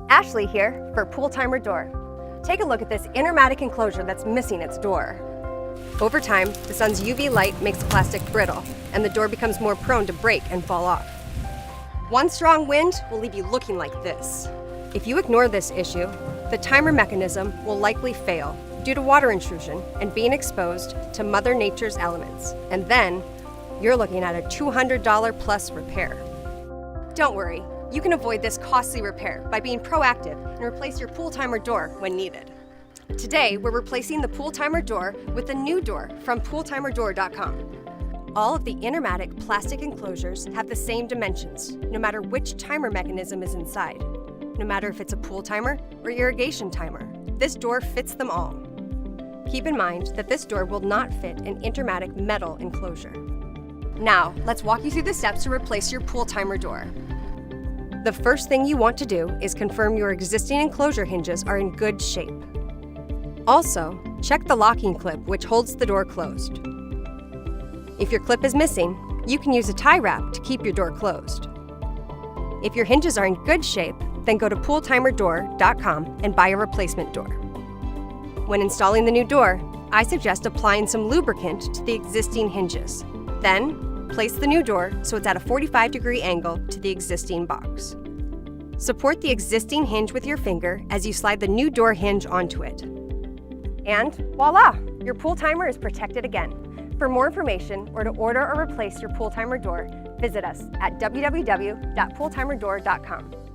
Ashley here for Pool Timer Door. Take a look at this Intermatic enclosure that's missing its door. Over time, the sun's UV light makes the plastic brittle, and the door becomes more prone to break and fall off. One strong wind will leave you looking like this. If you ignore this issue, the timer mechanism will likely fail due to water intrusion and being exposed to Mother Nature's elements. And then, you're looking at a $200 plus repair. Don't worry, you can avoid this costly repair by being proactive and replace your pool timer door when needed. Today, we're replacing the pool timer door with a new door from pooltimerdoor.com. All of the Intermatic plastic enclosures have the same dimensions, no matter which timer mechanism is inside. No matter if it's a pool timer or irrigation timer, this door fits them all. Keep in mind that this door will not fit an Intermatic metal enclosure. Now, let's walk you through the steps to replace your pool timer door. The first thing you want to do is confirm your existing enclosure hinges are in good shape. Also, check the locking clip which holds the door closed. If your clip is missing, you can use a tie wrap to keep your door closed. If your hinges are in good shape, then go to pooltimerdoor.com and buy a replacement door. When installing the new door, I suggest applying some lubricant to the existing hinges. Then, place the new door so it's at a 45-degree angle to the existing box. Support the existing hinge with your finger as you slide the new door hinge onto it. And voila! Your pool timer is protected again. For more information or to order or replace your pool timer door, visit us at www.pooltimerdoor.com.